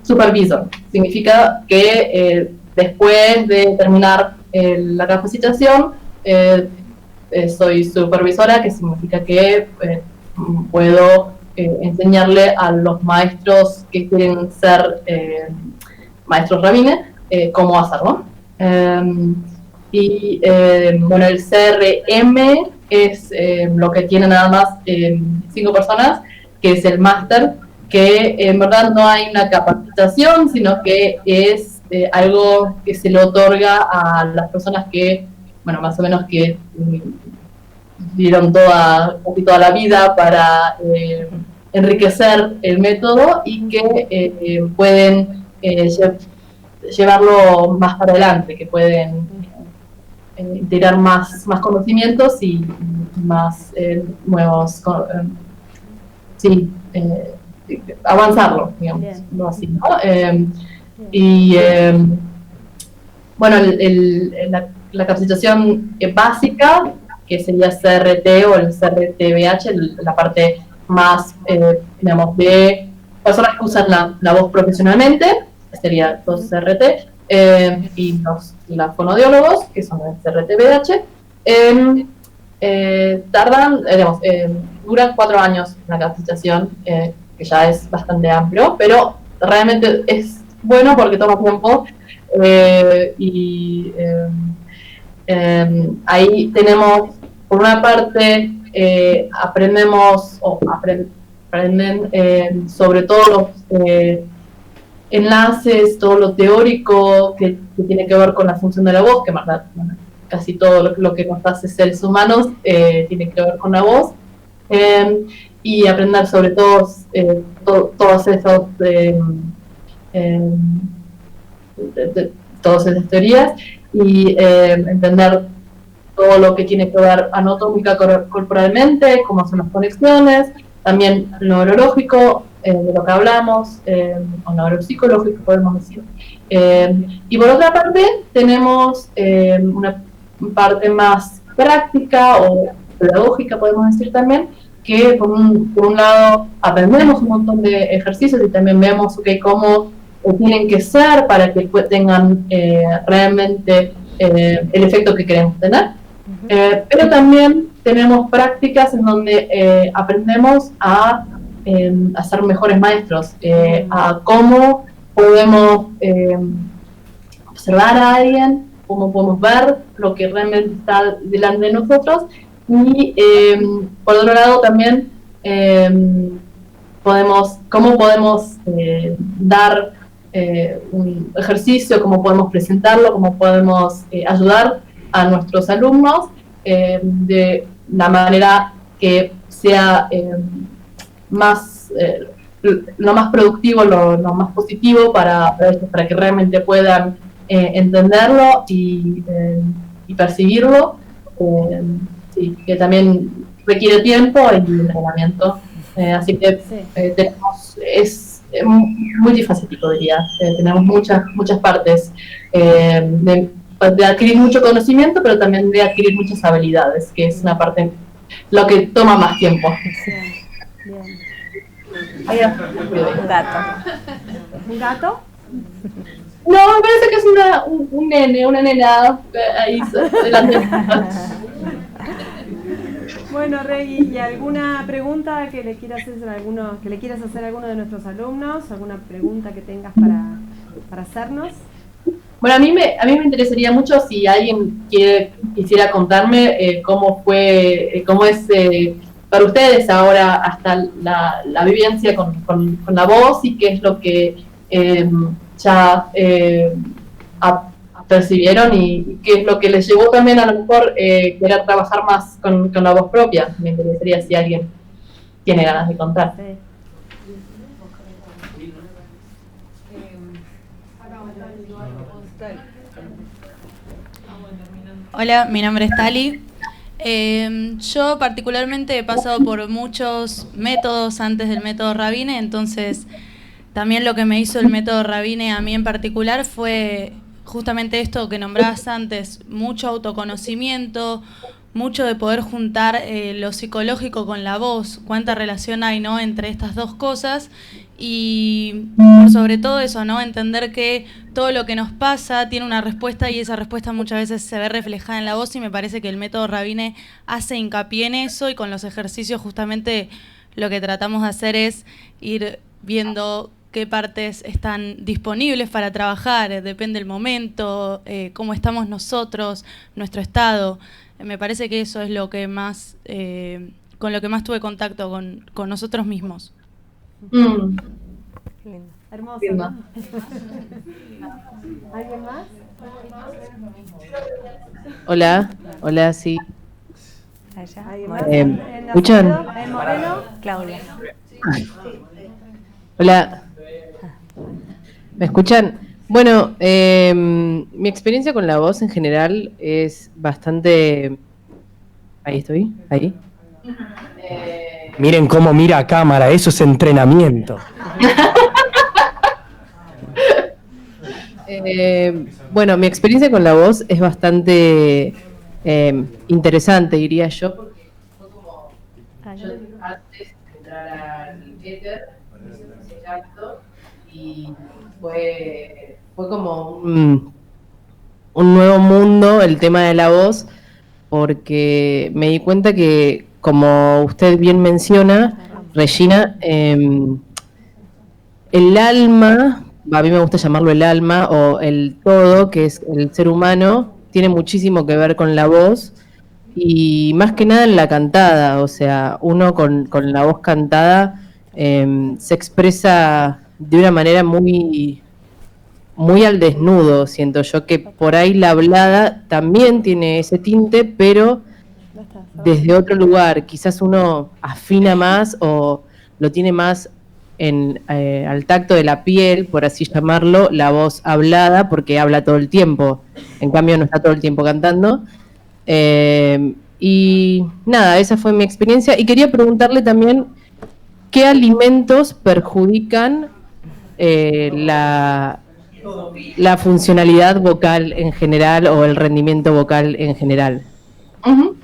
Speaker 1: Supervisor. Significa que después de terminar la capacitación, soy supervisora, que significa que puedo enseñarle a los maestros que quieren ser maestros rabines cómo hacerlo. Bueno, el CRM es lo que tiene nada más 5 personas, que es el máster, que en verdad no hay una capacitación, sino que es algo que se le otorga a las personas que, bueno, más o menos que dieron toda la vida para enriquecer el método y que pueden llevarlo más para adelante, que pueden integrar más conocimientos y más nuevos, avanzarlo, digamos, no así, ¿no? Bueno, la capacitación básica, que sería CRT o el CRTBH, la parte más, digamos, de personas que usan la voz profesionalmente, sería los CRT, y los fonodiólogos, que son el CRTBH, duran 4 años la capacitación, que ya es bastante amplio, pero realmente es bueno porque toma tiempo, ahí tenemos, por una parte, aprenden sobre todo enlaces, todo lo teórico que tiene que ver con la función de la voz, que en verdad, bueno, casi todo lo que nos hace seres humanos tiene que ver con la voz, y aprender sobre todas esas todas esas teorías, y entender todo lo que tiene que ver anatómica corporalmente, cómo son las conexiones, también lo neurológico, de lo que hablamos, o neuropsicológico podemos decir. Y por otra parte tenemos una parte más práctica o pedagógica, podemos decir también, que por un lado aprendemos un montón de ejercicios y también vemos cómo tienen que ser para que tengan realmente el efecto que queremos tener. Pero también tenemos prácticas en donde aprendemos a ser mejores maestros, a cómo podemos observar a alguien, cómo podemos ver lo que realmente está delante de nosotros, y por otro lado también cómo podemos dar un ejercicio, cómo podemos presentarlo, cómo podemos ayudar a nuestros alumnos de la manera que sea lo más productivo, lo más positivo para que realmente puedan entenderlo y percibirlo, sí, que también requiere tiempo y entrenamiento, así que es multifacético, diría. Tenemos muchas partes de adquirir mucho conocimiento, pero también de adquirir muchas habilidades, que es una parte lo que toma más tiempo.
Speaker 3: Bien.
Speaker 2: Un gato.
Speaker 3: ¿Un gato?
Speaker 1: No, me parece que es un nene, una nena ahí delante.
Speaker 3: Bueno, Rey, ¿y alguna pregunta que le quieras hacer a alguno de nuestros alumnos? ¿Alguna pregunta que tengas para hacernos?
Speaker 1: Bueno, a mí me interesaría mucho si alguien quisiera contarme cómo es para ustedes ahora hasta la vivencia con la voz, y qué es lo que ya percibieron y qué es lo que les llevó también a lo mejor querer trabajar más con la voz propia. Me interesaría si alguien tiene ganas de contar.
Speaker 3: Sí.
Speaker 8: Hola, mi nombre es Tali. Yo particularmente he pasado por muchos métodos antes del método Rabine, entonces también lo que me hizo el método Rabine a mí en particular fue justamente esto que nombrabas antes, mucho autoconocimiento, mucho de poder juntar lo psicológico con la voz, cuánta relación hay, ¿no?, entre estas dos cosas, y sobre todo eso, ¿no?, entender que todo lo que nos pasa tiene una respuesta y esa respuesta muchas veces se ve reflejada en la voz, y me parece que el método Rabine hace hincapié en eso, y con los ejercicios justamente lo que tratamos de hacer es ir viendo qué partes están disponibles para trabajar, depende del momento, cómo estamos nosotros, nuestro estado. Me parece que eso es lo que más, con lo que más tuve contacto con nosotros mismos.
Speaker 3: Hermoso,
Speaker 1: Lindo.
Speaker 3: ¿no? ¿Alguien más?
Speaker 9: Hola, sí.
Speaker 2: Allá.
Speaker 3: ¿Alguien más?
Speaker 9: ¿escuchan?
Speaker 3: ¿En Moreno?
Speaker 2: Claudia.
Speaker 9: Hola. ¿Me escuchan? Bueno, mi experiencia con la voz en general es bastante... Ahí estoy, ahí.
Speaker 5: Miren cómo mira a cámara, eso es entrenamiento.
Speaker 9: Bueno, mi experiencia con la voz es bastante interesante, diría yo, porque fue como yo antes de entrar al éter, y fue como un nuevo mundo el tema de la voz, porque me di cuenta que, como usted bien menciona, Regina, el alma, a mí me gusta llamarlo el alma o el todo, que es el ser humano, tiene muchísimo que ver con la voz, y más que nada en la cantada. O sea, uno con la voz cantada se expresa de una manera muy, muy al desnudo. Siento yo que por ahí la hablada también tiene ese tinte, pero desde otro lugar. Quizás uno afina más o lo tiene más al tacto de la piel, por así llamarlo, la voz hablada, porque habla todo el tiempo. En cambio no está todo el tiempo cantando. Y nada, esa fue mi experiencia. Y quería preguntarle también qué alimentos perjudican la funcionalidad vocal en general o el rendimiento vocal en general.
Speaker 1: Uh-huh.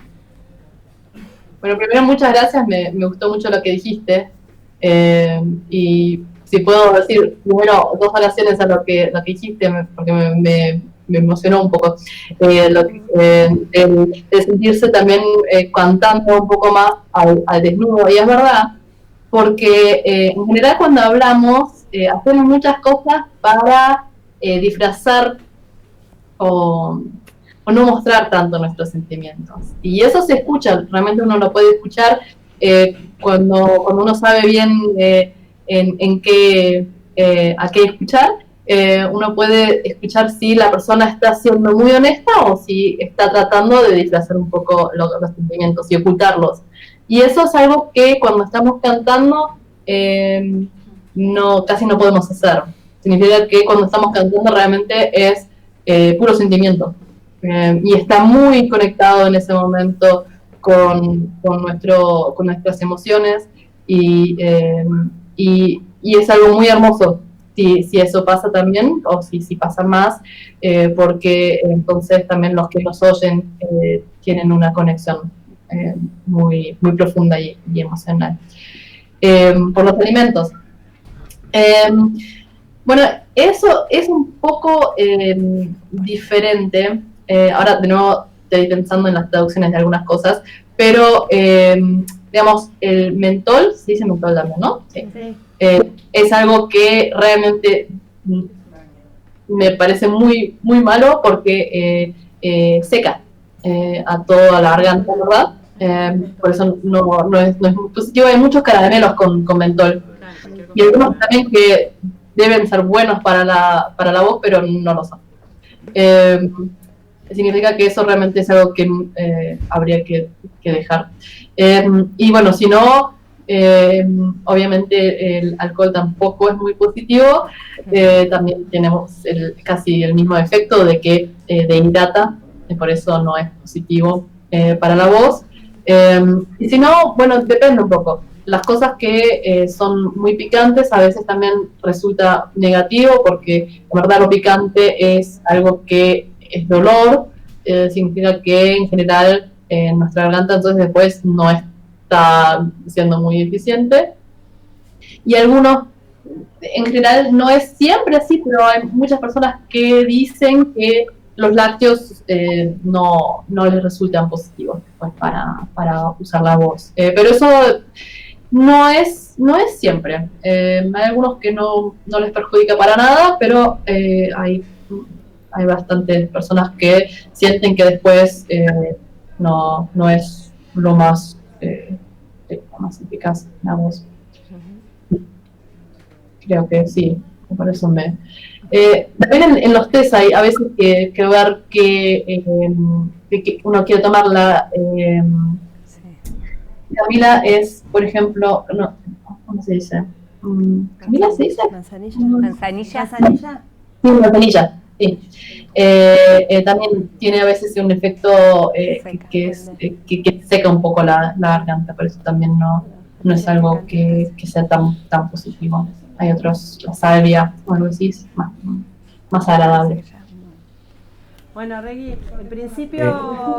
Speaker 1: Bueno, primero muchas gracias, me gustó mucho lo que dijiste. Y si puedo decir primero dos oraciones a lo que dijiste, porque me emocionó un poco. El sentirse también cantando un poco más al desnudo, y es verdad, porque en general cuando hablamos hacemos muchas cosas para disfrazar o no mostrar tanto nuestros sentimientos. Y eso se escucha, realmente uno lo puede escuchar cuando uno sabe bien a qué escuchar. Uno puede escuchar si la persona está siendo muy honesta o si está tratando de disfrazar un poco los sentimientos y ocultarlos. Y eso es algo que cuando estamos cantando casi no podemos hacer. Significa que cuando estamos cantando realmente es puro sentimiento. Y está muy conectado en ese momento con nuestras emociones y es algo muy hermoso si eso pasa también o si pasa más, porque entonces también los que nos oyen tienen una conexión muy, muy profunda y emocional. Por los alimentos. Bueno, eso es un poco diferente. Ahora de nuevo estoy pensando en las traducciones de algunas cosas, pero digamos, el mentol, se dice mentol también, ¿no? Sí. Es algo que realmente me parece muy, muy malo porque seca a toda la garganta, ¿verdad? Por eso no es muy positivo. Hay muchos caramelos con mentol y algunos también que deben ser buenos para la voz, pero no lo son. Significa que eso realmente es algo que habría que dejar. Y bueno, si no, obviamente el alcohol tampoco es muy positivo. También tenemos casi el mismo efecto de que deshidrata, por eso no es positivo para la voz. Y si no, bueno, depende un poco. Las cosas que son muy picantes a veces también resulta negativo, porque la verdad lo picante es algo que es dolor, significa que en general nuestra garganta entonces después no está siendo muy eficiente. Y algunos, en general no es siempre así, pero hay muchas personas que dicen que los lácteos no les resultan positivos pues, para usar la voz. Pero eso no es siempre. Hay algunos que no les perjudica para nada, pero hay bastantes personas que sienten que después no es lo más eficaz la voz. Creo que sí, por eso también en los test hay a veces que ver que uno quiere tomar la Camila es, por ejemplo, no, ¿cómo se dice? ¿Camila se dice?
Speaker 2: Manzanilla.
Speaker 1: Manzanilla. Sí, manzanilla. Sí. También tiene a veces un efecto que seca un poco la garganta, por eso también no es algo que sea tan positivo. Hay otros, la salvia, o algo así, más agradable.
Speaker 3: Bueno, Regui, en principio...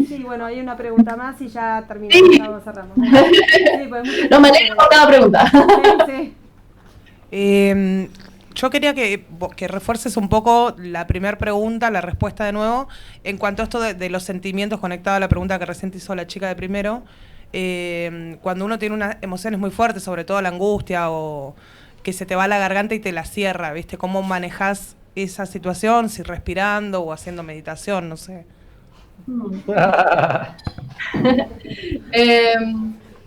Speaker 3: Sí, bueno, hay una pregunta más y ya terminamos,
Speaker 1: sí.
Speaker 3: Ya cerramos. Sí, pues,
Speaker 1: no, me alegro por cada pregunta.
Speaker 7: Sí. Yo quería que refuerces un poco la primera pregunta, la respuesta de nuevo, en cuanto a esto de los sentimientos, conectado a la pregunta que recién te hizo la chica de primero. Cuando uno tiene unas emociones muy fuertes, sobre todo la angustia o que se te va la garganta y te la cierra, ¿viste? ¿Cómo manejás esa situación? Si respirando o haciendo meditación, no sé.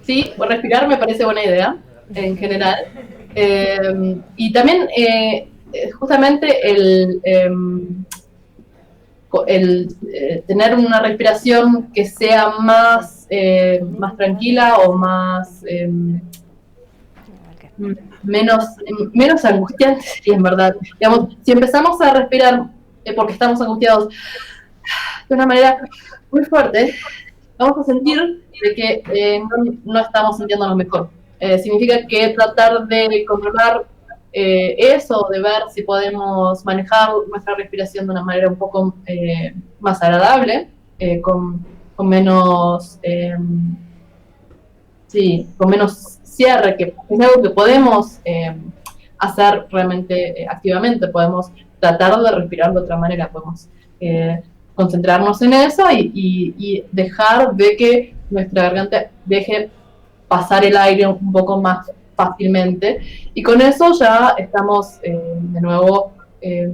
Speaker 1: Sí, respirar me parece buena idea, en general. Y también justamente el tener una respiración que sea más tranquila o más menos angustiante, sería en verdad. Digamos, si empezamos a respirar porque estamos angustiados de una manera muy fuerte, vamos a sentir de que no estamos sintiendo lo mejor. Significa que tratar de controlar eso, de ver si podemos manejar nuestra respiración de una manera un poco más agradable, con menos con menos cierre, que es algo que podemos hacer realmente activamente. Podemos tratar de respirar de otra manera, podemos concentrarnos en eso y dejar de que nuestra garganta deje pasar el aire un poco más fácilmente, y con eso ya estamos de nuevo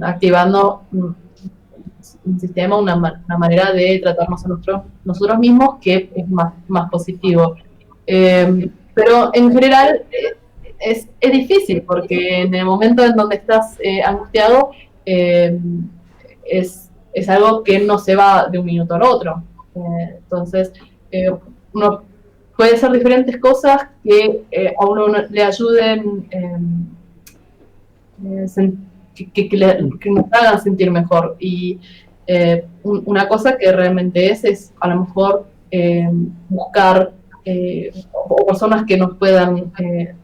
Speaker 1: activando un sistema, una manera de tratarnos a nosotros mismos que es más positivo. Pero en general es difícil, porque en el momento en donde estás angustiado es algo que no se va de un minuto al otro. Entonces uno puede hacer diferentes cosas que a uno le ayuden, que nos hagan sentir mejor. Y una cosa que realmente es a lo mejor buscar o personas que nos puedan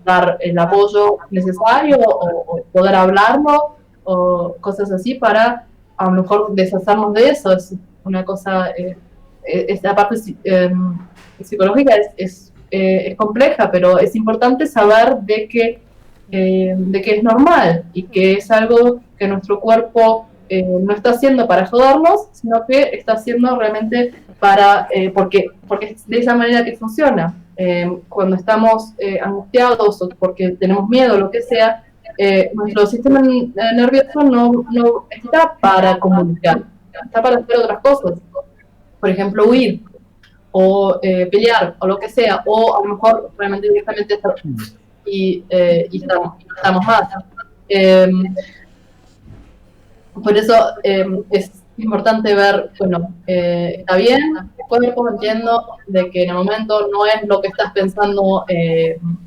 Speaker 1: dar el apoyo necesario, o poder hablarlo, o cosas así, para a lo mejor deshacernos de eso. Es una cosa, esta parte psicológica es compleja, pero es importante saber de que es normal, y que es algo que nuestro cuerpo no está haciendo para jodernos, sino que está haciendo realmente porque es de esa manera que funciona. Cuando estamos angustiados o porque tenemos miedo, lo que sea, nuestro sistema nervioso no está para comunicar, está para hacer otras cosas. Por ejemplo, huir, o pelear, o lo que sea, o a lo mejor realmente directamente estar y estamos más. Por eso es importante ver, bueno, está bien, el cuerpo, entiendo de que en el momento no es lo que estás pensando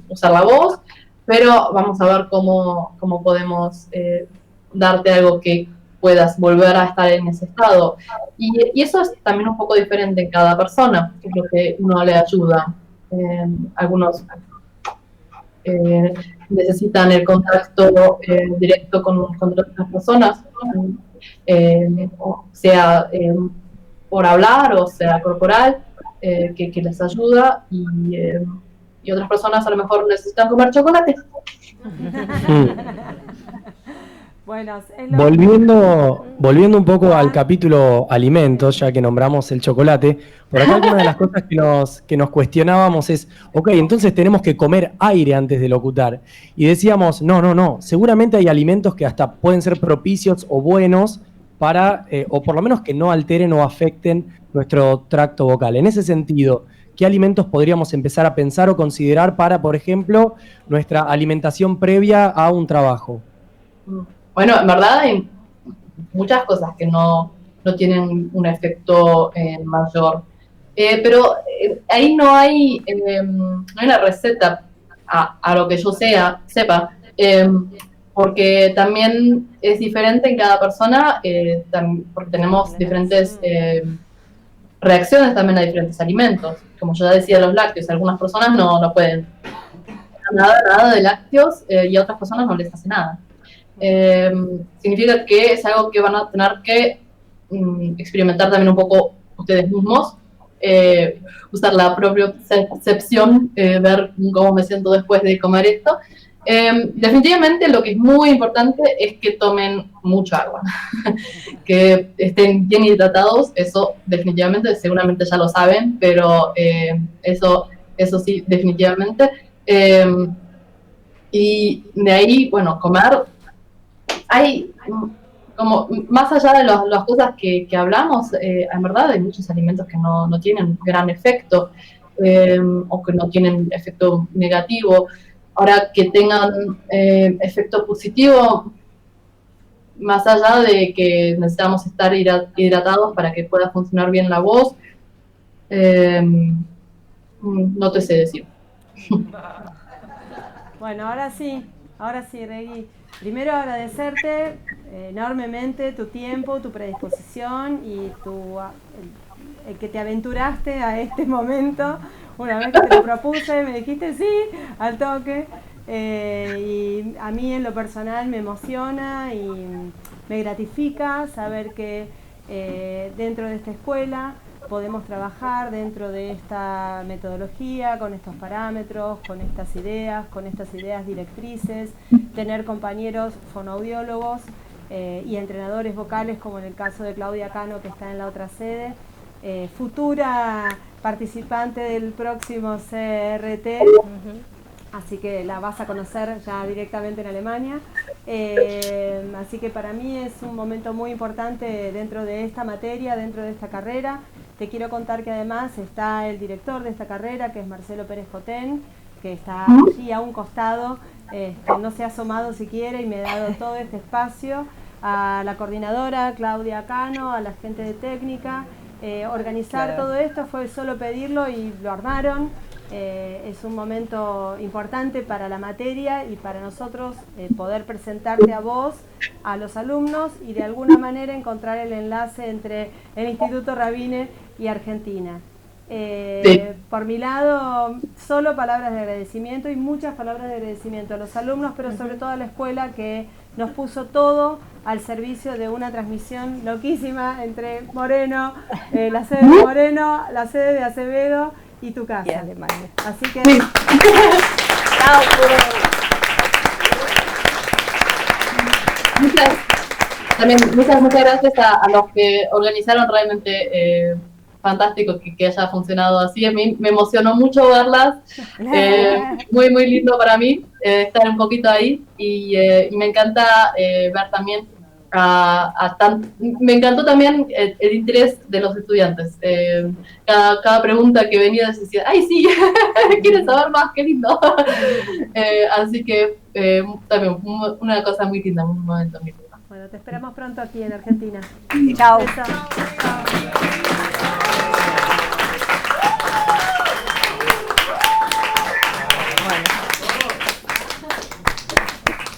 Speaker 1: usar la voz, pero vamos a ver cómo podemos darte algo que puedas volver a estar en ese estado. Y eso es también un poco diferente en cada persona, que es lo que uno le ayuda. Algunos necesitan el contacto directo con otras personas, o sea por hablar, o sea corporal, que les ayuda, y otras personas a lo mejor necesitan comer chocolate.
Speaker 3: Bueno,
Speaker 5: volviendo un poco al capítulo alimentos, ya que nombramos el chocolate, por acá una de las cosas que nos cuestionábamos es, ok, entonces tenemos que comer aire antes de locutar. Y decíamos, no, seguramente hay alimentos que hasta pueden ser propicios o buenos para, o por lo menos que no alteren o afecten nuestro tracto vocal. En ese sentido, ¿qué alimentos podríamos empezar a pensar o considerar para, por ejemplo, nuestra alimentación previa a un trabajo?
Speaker 1: Bueno, en verdad hay muchas cosas que no tienen un efecto mayor. Pero ahí no hay una receta a lo que yo sepa, porque también es diferente en cada persona, porque tenemos diferentes reacciones también a diferentes alimentos. Como yo ya decía, los lácteos, algunas personas no pueden nada de lácteos, y a otras personas no les hace nada. Significa que es algo que van a tener que experimentar también un poco ustedes mismos, usar la propia percepción, ver cómo me siento después de comer esto. Definitivamente lo que es muy importante es que tomen mucha agua, que estén bien hidratados. Eso definitivamente, seguramente ya lo saben, pero eso sí, definitivamente. Y de ahí, bueno, comer. Hay, como más allá de las cosas que hablamos, en verdad hay muchos alimentos que no tienen gran efecto, o que no tienen efecto negativo. Ahora, que tengan efecto positivo, más allá de que necesitamos estar hidratados para que pueda funcionar bien la voz, no te sé decir.
Speaker 3: Bueno, ahora sí, Regui. Primero agradecerte enormemente tu tiempo, tu predisposición y el que te aventuraste a este momento. Una vez que te lo propuse, me dijiste sí, al toque. Y a mí en lo personal me emociona y me gratifica saber que dentro de esta escuela podemos trabajar dentro de esta metodología, con estos parámetros, con estas ideas directrices, tener compañeros fonoaudiólogos y entrenadores vocales, como en el caso de Claudia Cano, que está en la otra sede, futura participante del próximo CRT. Así que la vas a conocer ya directamente en Alemania. Así que para mí es un momento muy importante dentro de esta materia, dentro de esta carrera. Te quiero contar que además está el director de esta carrera, que es Marcelo Pérez Cotén, que está allí a un costado, no se ha asomado siquiera y me ha dado todo este espacio. A la coordinadora Claudia Cano, a la gente de técnica. Organizar todo esto fue solo pedirlo y lo armaron. Es un momento importante para la materia y para nosotros poder presentarte a vos, a los alumnos y de alguna manera encontrar el enlace entre el Instituto Rabine y Argentina. Por mi lado, solo palabras de agradecimiento y muchas palabras de agradecimiento a los alumnos, pero sobre todo a la escuela que nos puso todo al servicio de una transmisión loquísima entre Moreno, la sede de Moreno, la sede de Acevedo y tu casa. Así que
Speaker 1: muchas gracias a los que organizaron, realmente fantástico que haya funcionado así. A mí me emocionó mucho verlas, muy lindo para mí estar un poquito ahí y me encanta ver también me encantó también el interés de los estudiantes. Cada pregunta que venía decía, ¡ay, sí! ¿Quieres saber más? ¡Qué lindo! Así que también una cosa muy linda, un momento muy lindo.
Speaker 3: Bueno, te esperamos pronto aquí en Argentina.
Speaker 2: Chao.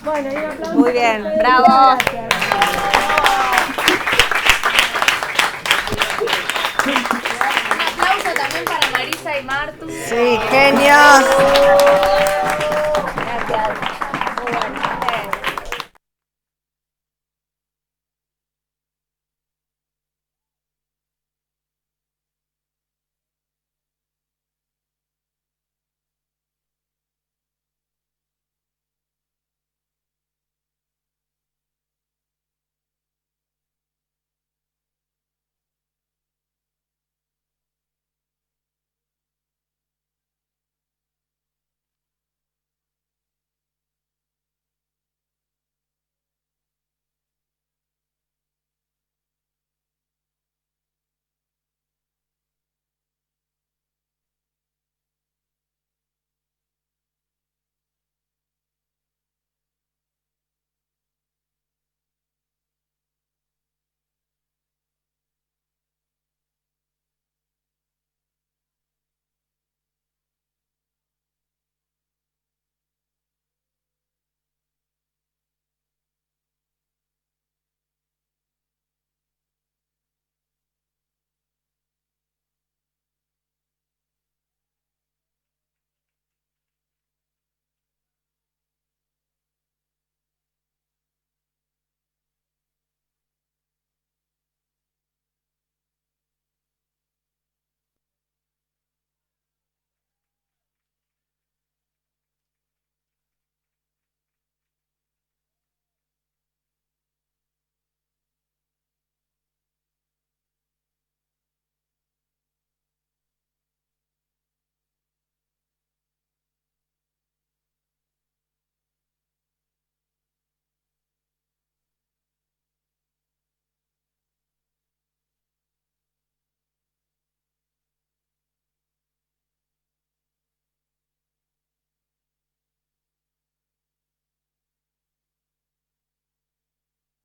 Speaker 3: Bueno, y un aplauso.
Speaker 2: Muy bien, bravo.
Speaker 3: Gracias.
Speaker 2: Un aplauso también para Marisa y Martu. Sí, genios.